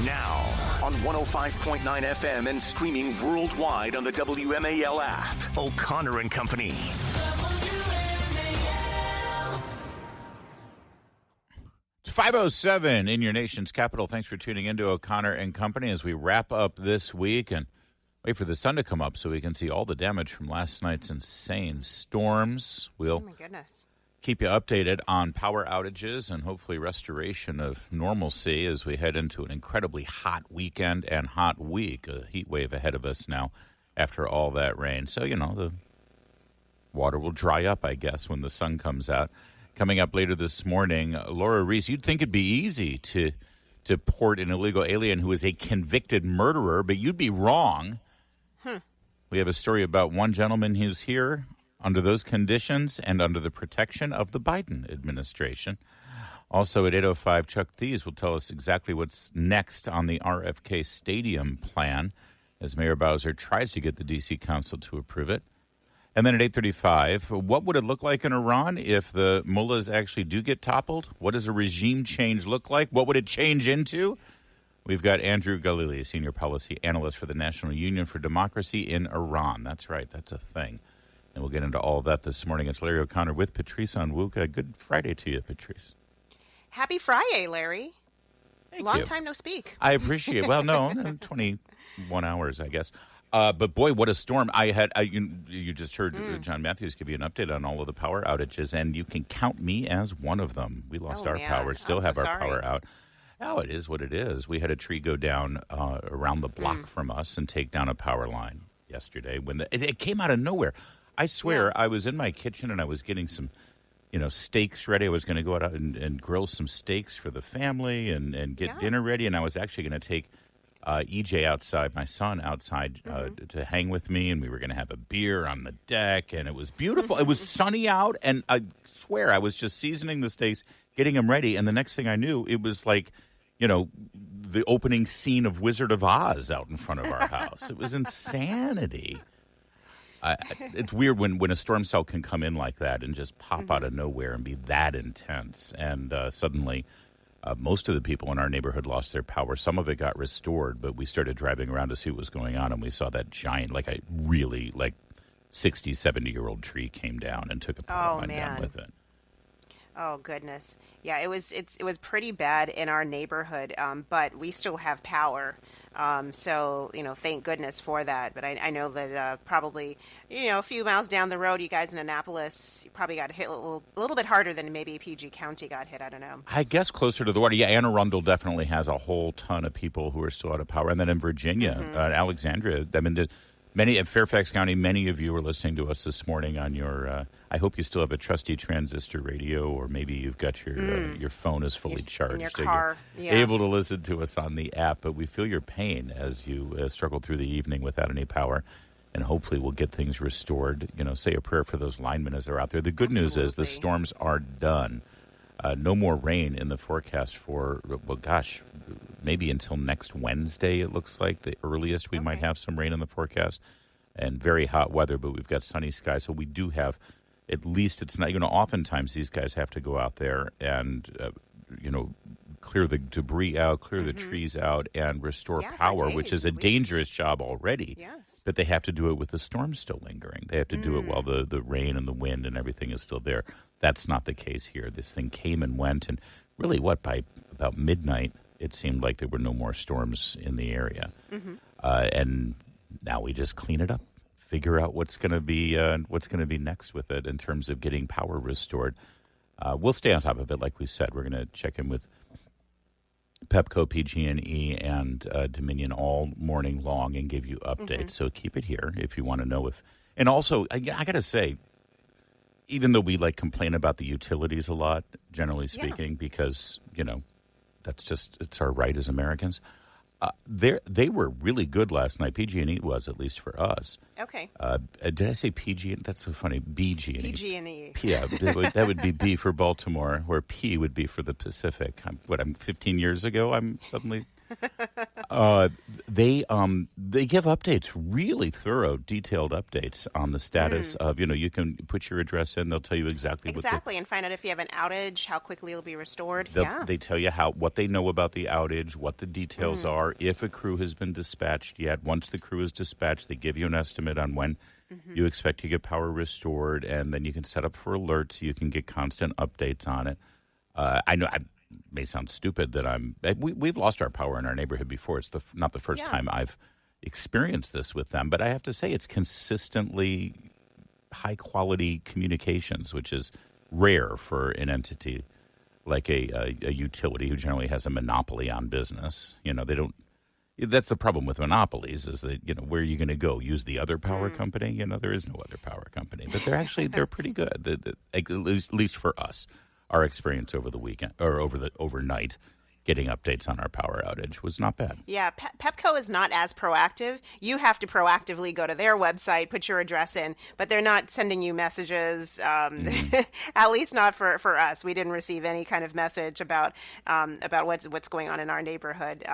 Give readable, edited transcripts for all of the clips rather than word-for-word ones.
Now, on 105.9 FM and streaming worldwide on the WMAL app, O'Connor and Company. It's 5:07 in your nation's capital. Thanks for tuning in to O'Connor and Company as we wrap up this week and wait for the sun to come up so we can see all the damage from last night's insane storms. We'll my goodness. Keep you updated on power outages and hopefully restoration of normalcy as we head into an incredibly hot weekend and hot week. A heat wave ahead of us now after all that rain. So, the water will dry up, I guess, when the sun comes out. Coming up later this morning, Laura Reese, you'd think it'd be easy to port an illegal alien who is a convicted murderer, but you'd be wrong. We have a story about one gentleman who's here under those conditions and under the protection of the Biden administration. Also at 8:05, Chuck Thies will tell us exactly what's next on the RFK Stadium plan as Mayor Bowser tries to get the D.C. Council to approve it. And then at 8:35, what would it look like in Iran if the mullahs actually do get toppled? What does a regime change look like? What would it change into? We've got Andrew Galili, Senior Policy Analyst for the National Union for Democracy in Iran. That's right, that's a thing. And we'll get into all of that this morning. It's Larry O'Connor with Patrice Onwuka. Good Friday to you, Patrice. Happy Friday, Larry. Long time no speak. I appreciate it. Well, no, 21 hours, I guess. But boy, what a storm. You just heard John Matthews give you an update on all of the power outages, and you can count me as one of them. We lost our power, still have our power out. Oh, it is what it is. We had a tree go down around the block from us and take down a power line yesterday when it came out of nowhere. I swear, I was in my kitchen and I was getting some, steaks ready. I was going to go out and grill some steaks for the family and get dinner ready. And I was actually going to take EJ outside, my son outside, to hang with me. And we were going to have a beer on the deck. And it was beautiful. It was sunny out. And I swear, I was just seasoning the steaks, getting them ready. And the next thing I knew, it was like, the opening scene of Wizard of Oz out in front of our house. It was insanity. It's weird when a storm cell can come in like that and just pop out of nowhere and be that intense. And suddenly, most of the people in our neighborhood lost their power. Some of it got restored, but we started driving around to see what was going on, and we saw that giant, 60, 70-year-old tree came down and took a power line down with it. Oh, goodness. Yeah, it was pretty bad in our neighborhood, but we still have power. So, thank goodness for that. But I know that probably, a few miles down the road, you guys in Annapolis, you probably got hit a little bit harder than maybe PG County got hit. I don't know. I guess closer to the water. Yeah, Anne Arundel definitely has a whole ton of people who are still out of power. And then in Virginia, Alexandria, many at Fairfax County, many of you are listening to us this morning on your, I hope you still have a trusty transistor radio, or maybe you've got your phone is fully charged. In your car. You're able to listen to us on the app. But we feel your pain as you struggle through the evening without any power. And hopefully we'll get things restored. Say a prayer for those linemen as they're out there. The good news is the storms are done. No more rain in the forecast for, maybe until next Wednesday, it looks like. The earliest we might have some rain in the forecast. And very hot weather, but we've got sunny skies. So we do have, at least it's not, oftentimes these guys have to go out there and, clear the debris out, clear the trees out, and restore power, which is a dangerous job already. Yes. But they have to do it with the storm still lingering. They have to do it while the rain and the wind and everything is still there. That's not the case here. This thing came and went, and really, by about midnight, it seemed like there were no more storms in the area. And now we just clean it up, figure out what's going to be next with it in terms of getting power restored. We'll stay on top of it, like we said. We're going to check in with Pepco, PG&E, and Dominion all morning long and give you updates. So keep it here if you want to know if. And also, I got to say, even though we complain about the utilities a lot, generally speaking, because it's our right as Americans. They were really good last night. PG&E was, at least for us. Okay. Did I say PG? That's so funny. BG&E. PG&E. Yeah, that would be B for Baltimore, where P would be for the Pacific. I'm 15 years ago, I'm suddenly... They give updates, really thorough, detailed updates on the status of, you can put your address in. They'll tell you exactly and find out if you have an outage, how quickly it'll be restored. They tell you what they know about the outage, what the details are, if a crew has been dispatched yet. Once the crew is dispatched, they give you an estimate on when you expect to get power restored, and then you can set up for alerts so you can get constant updates on it. I know I may sound stupid that we've lost our power in our neighborhood before. It's not the first time I've experienced this with them, but I have to say it's consistently high-quality communications, which is rare for an entity like a utility who generally has a monopoly on business. They don't. That's the problem with monopolies is that, where are you going to go? Use the other power company? There is no other power company. But they're pretty good, at least for us. Our experience over the weekend or overnight getting updates on our power outage was not bad. Yeah, Pepco is not as proactive. You have to proactively go to their website, put your address in, but they're not sending you messages, at least not for us. We didn't receive any kind of message about what's going on in our neighborhood.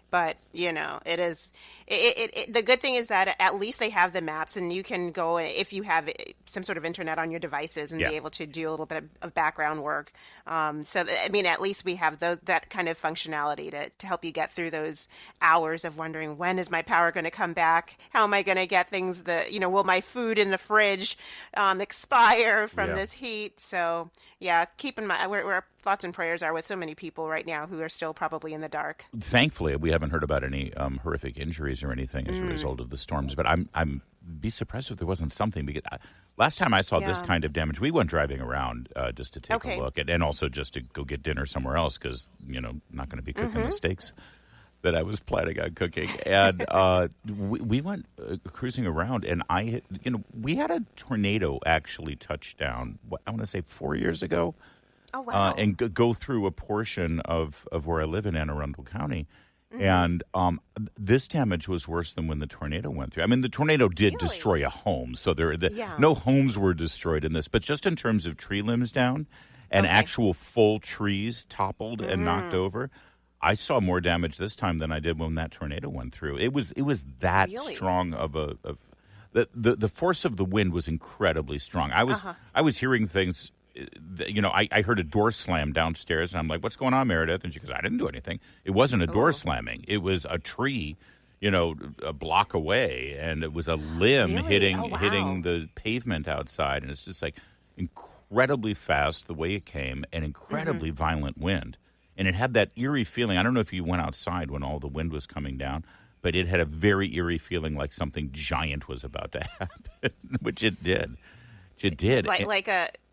But, it is the good thing is that at least they have the maps, and you can go if you have some sort of internet on your devices and be able to do a little bit of background work. At least we have that kind of functionality to help you get through those hours of wondering, when is my power going to come back? How am I going to get things will my food in the fridge expire from this heat? So, keep in mind, our thoughts and prayers are with so many people right now who are still probably in the dark. Thankfully, we haven't heard about any horrific injuries or anything as a result of the storms, but I'm be surprised if there wasn't something, because last time I saw this kind of damage, we went driving around just to take a look and also just to go get dinner somewhere else because, not going to be cooking the steaks that I was planning on cooking. And we went cruising around, and we had a tornado actually touch down, I want to say 4 years ago. Oh, wow. And go through a portion of where I live in Anne Arundel County. And this damage was worse than when the tornado went through. I mean, the tornado did destroy a home, so no homes were destroyed in this. But just in terms of tree limbs down and actual full trees toppled and knocked over, I saw more damage this time than I did when that tornado went through. It was that strong of the force of the wind was incredibly strong. I was hearing things. I heard a door slam downstairs, and I'm like, what's going on, Meredith? And she goes, I didn't do anything. It wasn't a door slamming. It was a tree, a block away, and it was a limb hitting the pavement outside. And it's just like incredibly fast the way it came, and incredibly violent wind. And it had that eerie feeling. I don't know if you went outside when all the wind was coming down, but it had a very eerie feeling like something giant was about to happen, which it did. It did.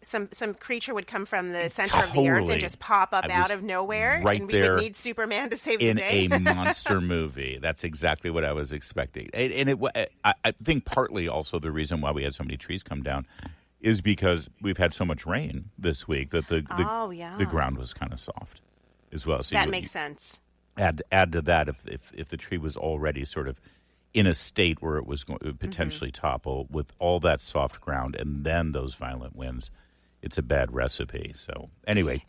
Some creature would come from the center of the earth and just pop up out of nowhere, right, and we would need Superman to save the day. In a monster movie. That's exactly what I was expecting. And I think partly also the reason why we had so many trees come down is because we've had so much rain this week that the ground was kind of soft as well. So that makes sense. Add to that if the tree was already sort of in a state where it was going to potentially topple with all that soft ground and then those violent winds, it's a bad recipe. So anyway,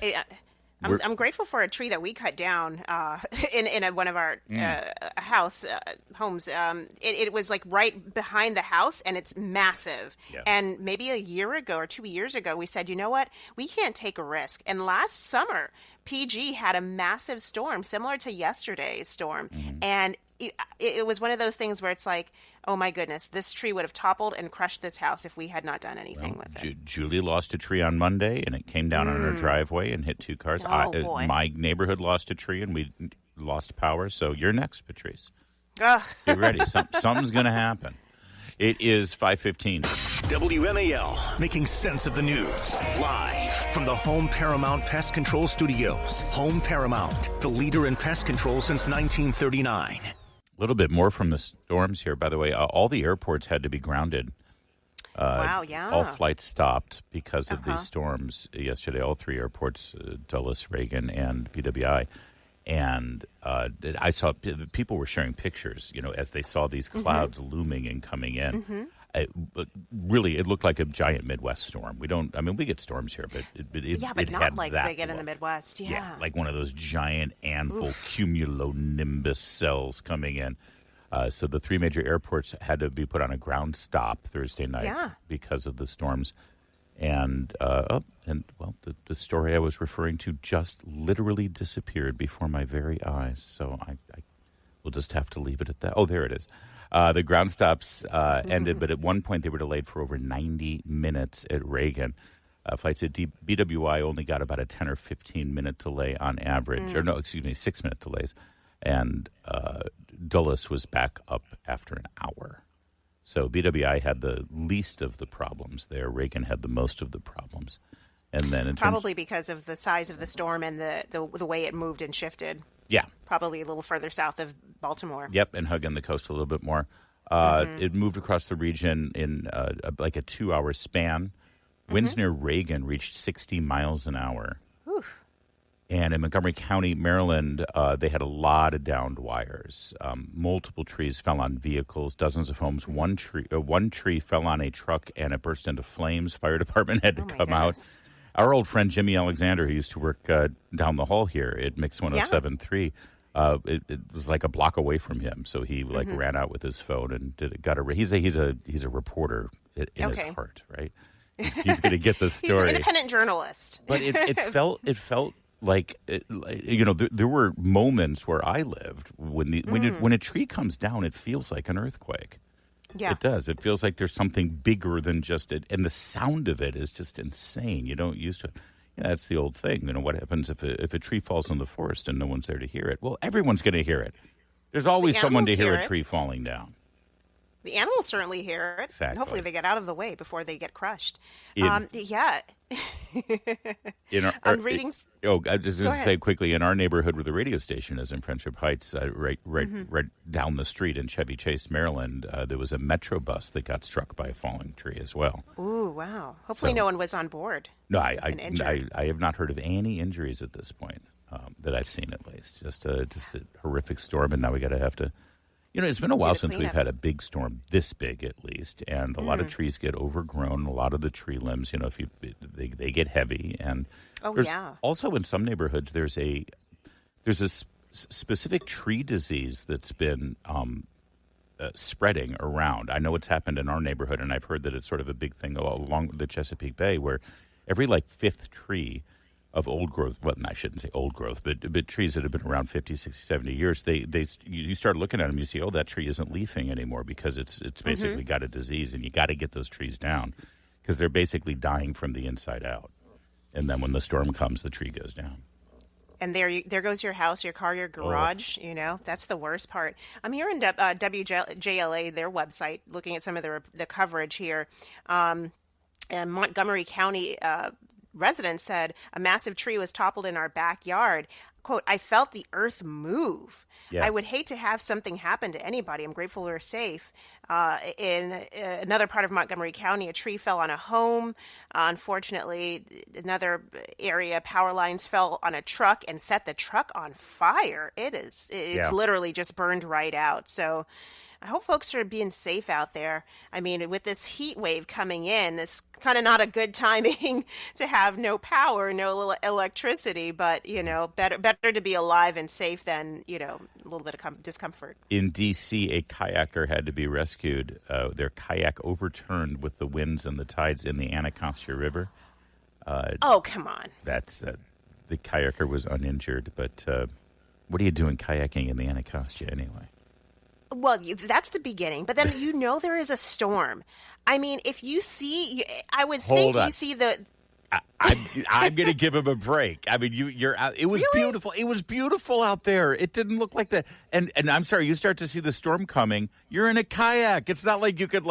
I'm grateful for a tree that we cut down in one of our homes. It was like right behind the house, and it's massive. Yeah. And maybe a year ago or 2 years ago, we said, you know what? We can't take a risk. And last summer, PG had a massive storm similar to yesterday's storm. And it was one of those things where it's like, oh my goodness, this tree would have toppled and crushed this house if we had not done anything with it. Julie lost a tree on Monday, and it came down on her driveway and hit two cars. Boy. My neighborhood lost a tree, and we lost power. So you're next, Patrice. Ugh. Get ready. Something's going to happen. It is 5:15. WMAL, making sense of the news. Live from the Home Paramount Pest Control Studios. Home Paramount, the leader in pest control since 1939. A little bit more from the storms here, by the way. All the airports had to be grounded. Wow, yeah. All flights stopped because of these storms yesterday. All three airports, Dulles, Reagan, and PWI. And I saw people were sharing pictures, as they saw these clouds looming and coming in. Really, it looked like a giant Midwest storm. We get storms here, but it not had like that they get in the look. Midwest. Yeah, like one of those giant anvil cumulonimbus cells coming in. So the three major airports had to be put on a ground stop Thursday night because of the storms. And, the story I was referring to just literally disappeared before my very eyes. So I will just have to leave it at that. Oh, there it is. The ground stops ended, but at one point they were delayed for over 90 minutes at Reagan. Flights at BWI only got about a 10 or 15-minute delay on average. 6-minute delays. And Dulles was back up after an hour. So BWI had the least of the problems there. Reagan had the most of the problems. And then probably because of the size of the storm and the way it moved and shifted. Yeah. Probably a little further south of Baltimore. Yep, and hugging the coast a little bit more. It moved across the region in like a 2-hour span. Winds near Reagan reached 60 miles an hour. Oof. And in Montgomery County, Maryland, they had a lot of downed wires. Multiple trees fell on vehicles, dozens of homes. One tree fell on a truck, and it burst into flames. Fire department had to come out. Our old friend Jimmy Alexander, who used to work down the hall here at Mix 107.3, it was like a block away from him. So he ran out with his phone and he's a reporter in his heart, right? He's going to get the story. He's an independent journalist. But it felt like there were moments where I lived when a tree comes down, it feels like an earthquake. Yeah, it does. It feels like there's something bigger than just it, and the sound of it is just insane. You don't used to it. That's the old thing. What happens if a tree falls in the forest and no one's there to hear it? Well, everyone's going to hear it. There's always someone to hear a tree falling down. The animals certainly hear it. Exactly. And hopefully they get out of the way before they get crushed. I'm reading. I was just going to say quickly, in our neighborhood where the radio station is in Friendship Heights, right down the street in Chevy Chase, Maryland, there was a Metro bus that got struck by a falling tree as well. Ooh, wow. Hopefully no one was on board. No, I have not heard of any injuries at this point that I've seen, at least. Just a horrific storm, and now we have to. It's been a while since we've had a big storm this big, at least, and a lot of trees get overgrown. A lot of the tree limbs, they get heavy, and also in some neighborhoods there's a specific tree disease that's been spreading around. I know it's happened in our neighborhood, and I've heard that it's sort of a big thing along the Chesapeake Bay, where every fifth tree of old growth, well, I shouldn't say old growth, but trees that have been around 50, 60, 70 years, you start looking at them, you see, that tree isn't leafing anymore because it's basically got a disease, and you got to get those trees down because they're basically dying from the inside out. And then when the storm comes, the tree goes down. And there goes your house, your car, your garage. That's the worst part. I'm here in WJLA, their website, looking at some of the coverage here. And Montgomery County residents said a massive tree was toppled in our backyard. Quote, I felt the earth move. Yeah. I would hate to have something happen to anybody. I'm grateful we're safe. In another part of Montgomery County, a tree fell on a home. Unfortunately, another area, power lines fell on a truck and set the truck on fire. It's literally just burned right out. So I hope folks are being safe out there. I mean, with this heat wave coming in, it's kind of not a good timing to have no power, no electricity, but, better to be alive and safe than, a little bit of discomfort. In D.C., a kayaker had to be rescued. Their kayak overturned with the winds and the tides in the Anacostia River. Come on. That's the kayaker was uninjured, but what are you doing kayaking in the Anacostia anyway? Well, that's the beginning, but then there is a storm. I mean, if you see, I would think you see the. I'm going to give him a break. I mean, you're out. It was beautiful. It was beautiful out there. It didn't look like that. And I'm sorry, you start to see the storm coming. You're in a kayak. It's not like you could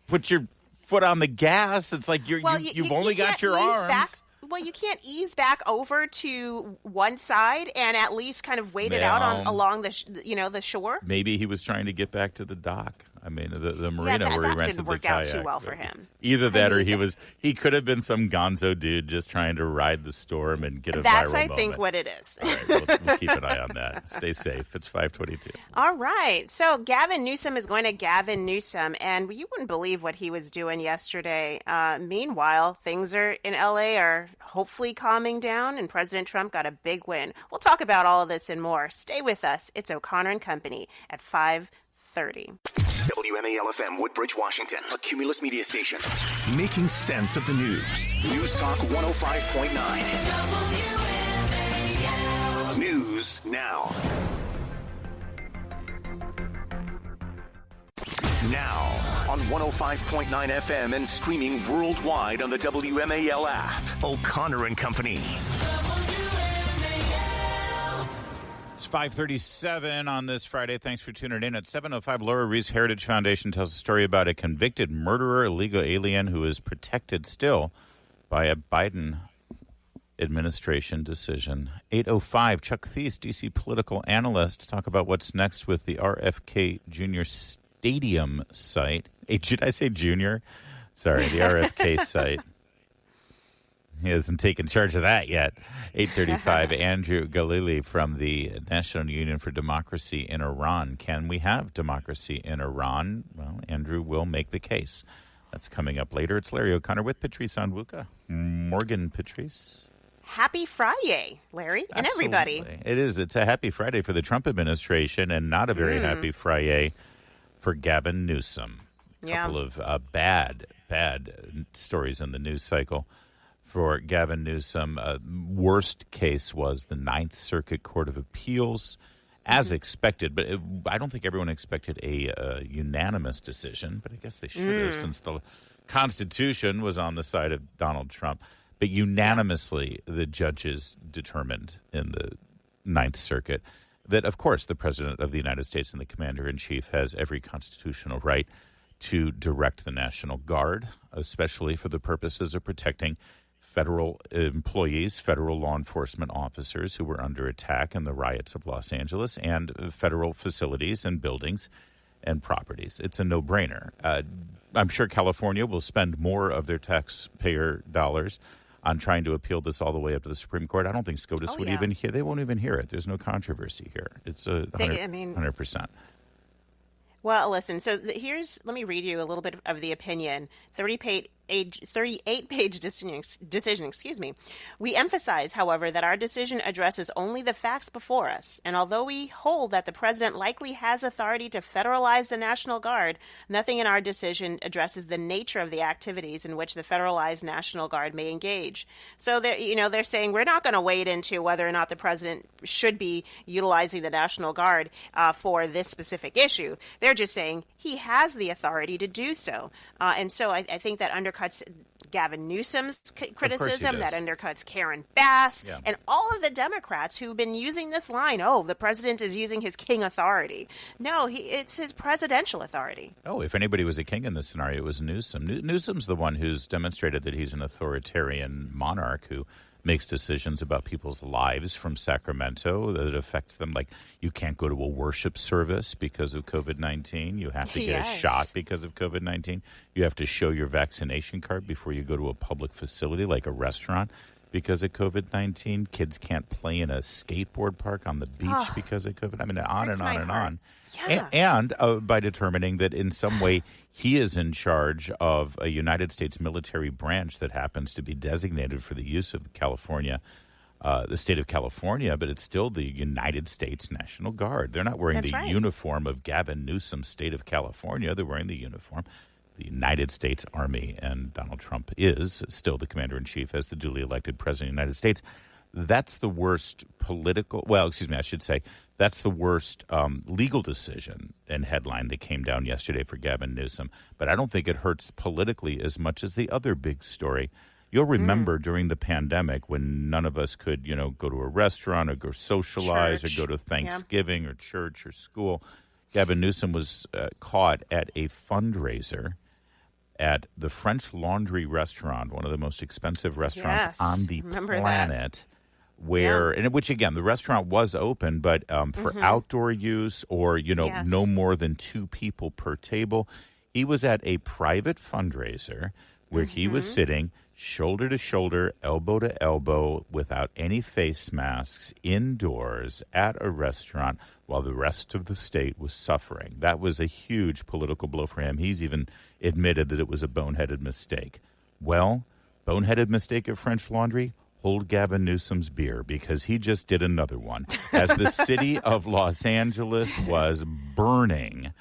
put your foot on the gas. It's like you've only got your arms. Well, you can't ease back over to one side and at least kind of wait it out along the shore. Maybe he was trying to get back to the dock. I mean, the marina where he rented didn't the work kayak. out too well for him. Either that or he could have been some gonzo dude just trying to ride the storm and get a viral That's, I moment. think, what it is. All right, we'll keep an eye on that. Stay safe. It's 5:22. All right. So Gavin Newsom is going to Gavin Newsom, and you wouldn't believe what he was doing yesterday. Meanwhile, things in L.A. are hopefully calming down, and President Trump got a big win. We'll talk about all of this and more. Stay with us. It's O'Connor and Company at 5:30. WMAL-FM Woodbridge, Washington, a Cumulus media station. Making sense of the news. News Talk 105.9. News now. Now on 105.9 FM and streaming worldwide on the WMAL app. O'Connor and Company. It's 5:37 on this Friday. Thanks for tuning in. At 7:05, Laura Reese Heritage Foundation tells a story about a convicted murderer, illegal alien who is protected still by a Biden administration decision. 8:05, Chuck Thies, D.C. political analyst, to talk about what's next with the RFK Jr. Stadium site. Did I say junior? Sorry, the RFK site. He hasn't taken charge of that yet. 8:35, Andrew Galili from the National Union for Democracy in Iran. Can we have democracy in Iran? Well, Andrew will make the case. That's coming up later. It's Larry O'Connor with Patrice Onwuka. Morgan, Patrice. Happy Friday, Larry, and everybody. It is. It's a happy Friday for the Trump administration and not a very happy Friday for Gavin Newsom. A couple of bad stories in the news cycle for Gavin Newsom. Worst case was the Ninth Circuit Court of Appeals, as expected. But I don't think everyone expected a unanimous decision, but I guess they should have, since the Constitution was on the side of Donald Trump. But unanimously, the judges determined in the Ninth Circuit that, of course, the President of the United States and the Commander-in-Chief has every constitutional right to direct the National Guard, especially for the purposes of protecting federal employees, federal law enforcement officers who were under attack in the riots of Los Angeles, and federal facilities and buildings and properties. It's a no-brainer. I'm sure California will spend more of their taxpayer dollars on trying to appeal this all the way up to the Supreme Court. I don't think SCOTUS would even hear. They won't even hear it. There's no controversy here. It's 100%. Well, listen, so let me read you a little bit of the opinion. 38-page decision, excuse me. We emphasize, however, that our decision addresses only the facts before us, and although we hold that the president likely has authority to federalize the National Guard, nothing in our decision addresses the nature of the activities in which the federalized National Guard may engage. So they're saying we're not going to wade into whether or not the president should be utilizing the National Guard for this specific issue. They're just saying he has the authority to do so. And so I think that undercuts Gavin Newsom's criticism, that undercuts Karen Bass, and all of the Democrats who've been using this line, the president is using his king authority. No, it's his presidential authority. Oh, if anybody was a king in this scenario, it was Newsom. Newsom's the one who's demonstrated that he's an authoritarian monarch who makes decisions about people's lives from Sacramento that affects them. Like, you can't go to a worship service because of COVID-19. You have to get a shot because of COVID-19. You have to show your vaccination card before you go to a public facility like a restaurant because of COVID-19. Kids can't play in a skateboard park on the beach because of COVID. I mean, on and on and on. Yeah. And by determining that in some way he is in charge of a United States military branch that happens to be designated for the use of California, the state of California, but it's still the United States National Guard. They're not wearing uniform of Gavin Newsom's state of California. They're wearing the uniform the United States Army, and Donald Trump is still the commander-in-chief as the duly elected president of the United States. That's the worst that's the worst legal decision and headline that came down yesterday for Gavin Newsom. But I don't think it hurts politically as much as the other big story. You'll remember during the pandemic when none of us could, go to a restaurant or go socialize or go to Thanksgiving or church or school. Gavin Newsom was caught at a fundraiser at the French Laundry restaurant, one of the most expensive restaurants on the planet, where, and which again, the restaurant was open, but for outdoor use or, no more than 2 people per table. He was at a private fundraiser where he was sitting shoulder to shoulder, elbow to elbow, without any face masks, indoors at a restaurant while the rest of the state was suffering. That was a huge political blow for him. He's even admitted that it was a boneheaded mistake. Well, boneheaded mistake of French Laundry? Hold Gavin Newsom's beer, because he just did another one. As the city of Los Angeles was burning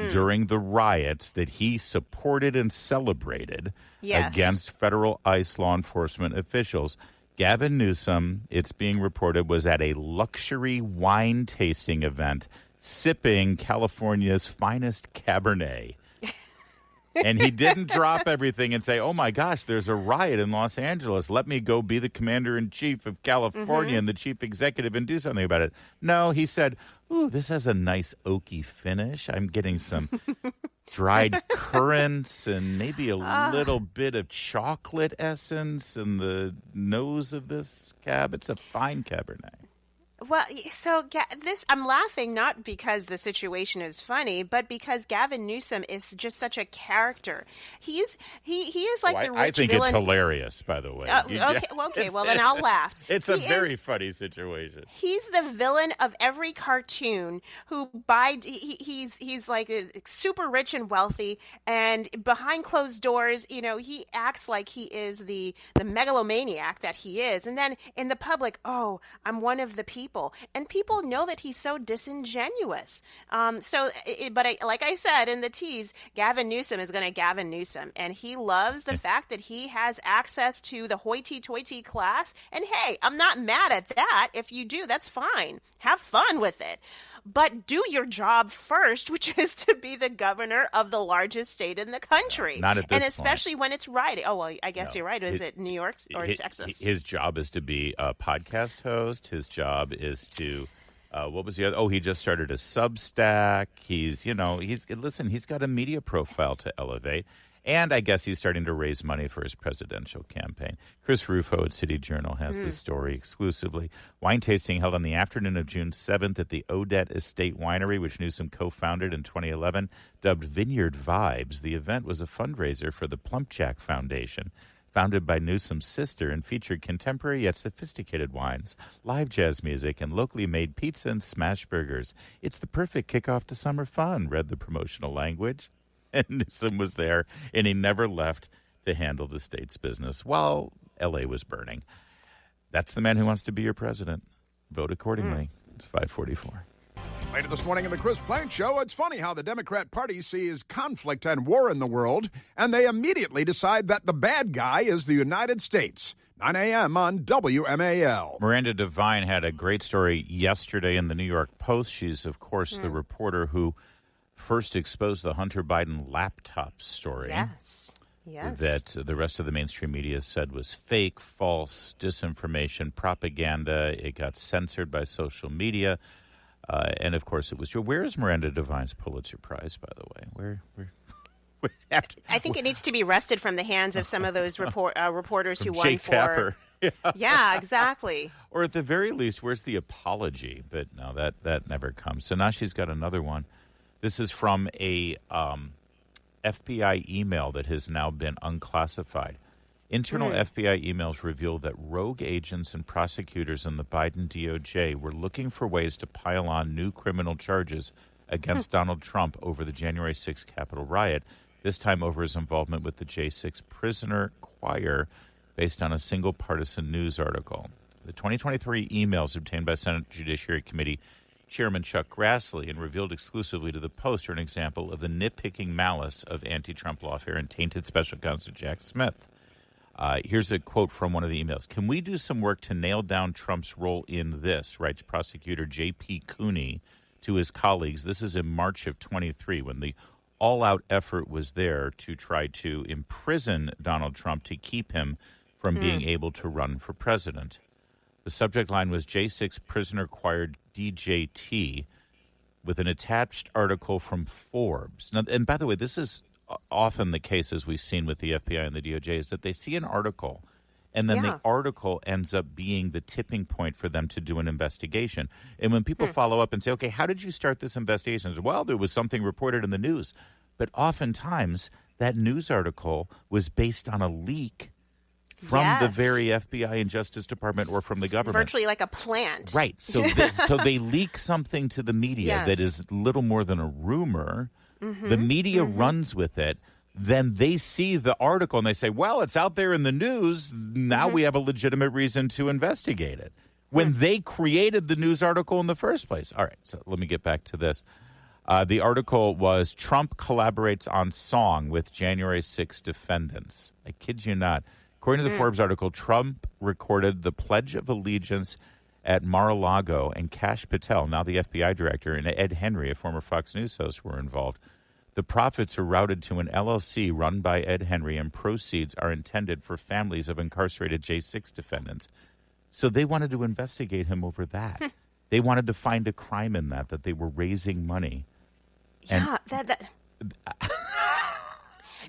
during the riots that he supported and celebrated against federal ICE law enforcement officials, Gavin Newsom, it's being reported, was at a luxury wine tasting event sipping California's finest Cabernet. And he didn't drop everything and say, oh, my gosh, there's a riot in Los Angeles. Let me go be the commander-in-chief of California and the chief executive and do something about it. No, he said, ooh, this has a nice oaky finish. I'm getting some dried currants and maybe a little bit of chocolate essence in the nose of this cab. It's a fine Cabernet. Well, so I'm laughing not because the situation is funny, but because Gavin Newsom is just such a character. He is like the rich I think villain. It's hilarious, well, then I'll laugh. It's a very funny situation. He's the villain of every cartoon who he's like super rich and wealthy, and behind closed doors, he acts like he is the megalomaniac that he is, and then in the public, oh, I'm one of the people. And people know that he's so disingenuous. Like I said in the tease, Gavin Newsom is going to Gavin Newsom. And he loves the fact that he has access to the hoity-toity class. And hey, I'm not mad at that. If you do, that's fine. Have fun with it. But do your job first, which is to be the governor of the largest state in the country. Not at this point. And especially when it's rioting. Oh, well, I guess you're right. Is it New York or Texas? His job is to be a podcast host. His job is to, what was the other? Oh, he just started a Substack. He's got a media profile to elevate. And I guess he's starting to raise money for his presidential campaign. Chris Rufo at City Journal has this story exclusively. Wine tasting held on the afternoon of June 7th at the Odette Estate Winery, which Newsom co-founded in 2011. Dubbed Vineyard Vibes, the event was a fundraiser for the Plumpjack Foundation, founded by Newsom's sister, and featured contemporary yet sophisticated wines, live jazz music, and locally made pizza and smash burgers. It's the perfect kickoff to summer fun, read the promotional language. And Newsom was there, and he never left to handle the state's business while L.A. was burning. That's the man who wants to be your president. Vote accordingly. It's 544. Later this morning in the Chris Plante Show, it's funny how the Democrat Party sees conflict and war in the world, and they immediately decide that the bad guy is the United States. 9 a.m. on WMAL. Miranda Devine had a great story yesterday in the New York Post. She's, of course, the reporter who first exposed the Hunter Biden laptop story. Yes. That the rest of the mainstream media said was fake, false, disinformation, propaganda. It got censored by social media. And, of course, it was true. Where is Miranda Devine's Pulitzer Prize, by the way? I think it needs to be wrested from the hands of some of those reporters who won Jake for... Tapper. Yeah, exactly. Or at the very least, where's the apology? But no, that never comes. So now she's got another one. This is from a FBI email that has now been unclassified. Internal FBI emails reveal that rogue agents and prosecutors in the Biden DOJ were looking for ways to pile on new criminal charges against Donald Trump over the January 6th Capitol riot, this time over his involvement with the J6 prisoner choir, based on a single partisan news article. The 2023 emails obtained by Senate Judiciary Committee Chairman Chuck Grassley and revealed exclusively to the Post are an example of the nitpicking malice of anti-Trump lawfare and tainted special counsel Jack Smith. Here's a quote from one of the emails. Can we do some work to nail down Trump's role in this, writes prosecutor J.P. Cooney to his colleagues. This is in March of 23 when the all-out effort was there to try to imprison Donald Trump to keep him from being able to run for president. The subject line was J6 prisoner choir DJT with an attached article from Forbes. Now, and by the way, this is often the case, as we've seen with the FBI and the DOJ, is that they see an article And then Yeah. the article ends up being the tipping point for them to do an investigation. And when people follow up and say, okay, how did you start this investigation? Well, there was something reported in the news. But oftentimes, that news article was based on a leak from the very FBI and Justice Department or from the government. Virtually like a plant. Right. So they leak something to the media that is little more than a rumor. The media runs with it. Then they see the article and they say, well, it's out there in the news. Now we have a legitimate reason to investigate it. When they created the news article in the first place. All right. So let me get back to this. The article was Trump collaborates on song with January 6 defendants. I kid you not. According to the Forbes article, Trump recorded the Pledge of Allegiance at Mar-a-Lago, and Kash Patel, now the FBI director, and Ed Henry, a former Fox News host, were involved. The profits are routed to an LLC run by Ed Henry, and proceeds are intended for families of incarcerated J6 defendants. So they wanted to investigate him over that. They wanted to find a crime in that they were raising money. Yeah,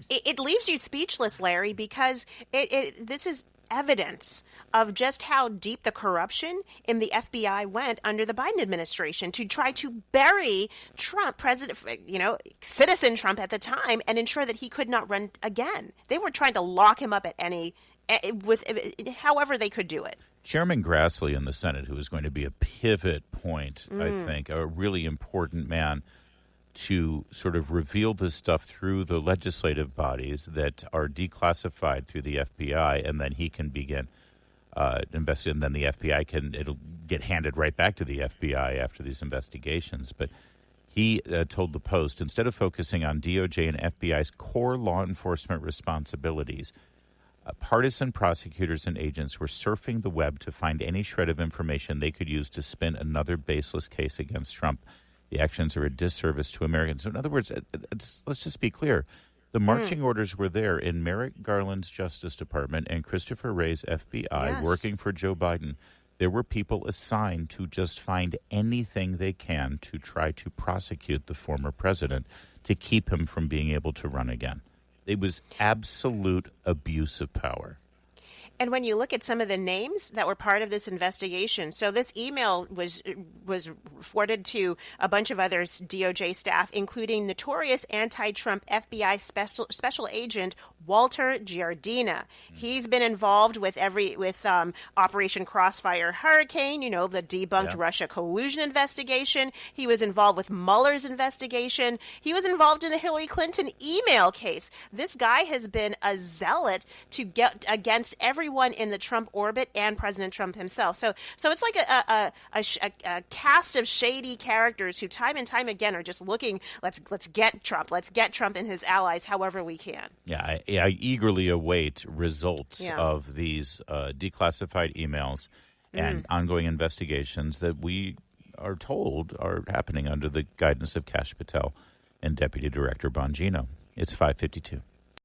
It leaves you speechless, Larry, because this is evidence of just how deep the corruption in the FBI went under the Biden administration to try to bury Trump, citizen Trump at the time, and ensure that he could not run again. They were trying to lock him up however they could do it. Chairman Grassley in the Senate, who is going to be a pivot point, I think, a really important man to sort of reveal this stuff through the legislative bodies that are declassified through the FBI, and then he can begin investigating, and then the FBI it'll get handed right back to the FBI after these investigations. But he told the Post, instead of focusing on DOJ and FBI's core law enforcement responsibilities, partisan prosecutors and agents were surfing the web to find any shred of information they could use to spin another baseless case against Trump. The actions are a disservice to Americans. So in other words, let's just be clear. The marching orders were there in Merrick Garland's Justice Department and Christopher Wray's FBI working for Joe Biden. There were people assigned to just find anything they can to try to prosecute the former president to keep him from being able to run again. It was absolute abuse of power. And when you look at some of the names that were part of this investigation, so this email was forwarded to a bunch of other DOJ staff, including notorious anti-Trump FBI special agent Walter Giardina. He's been involved with Operation Crossfire Hurricane, the debunked Russia collusion investigation. He was involved with Mueller's investigation. He was involved in the Hillary Clinton email case. This guy has been a zealot to get against everyone in the Trump orbit and President Trump himself. So it's like a cast of shady characters who time and time again are just looking, let's get Trump and his allies however we can. Yeah, I eagerly await results of these declassified emails and ongoing investigations that we are told are happening under the guidance of Kash Patel and Deputy Director Bongino. It's 5:52.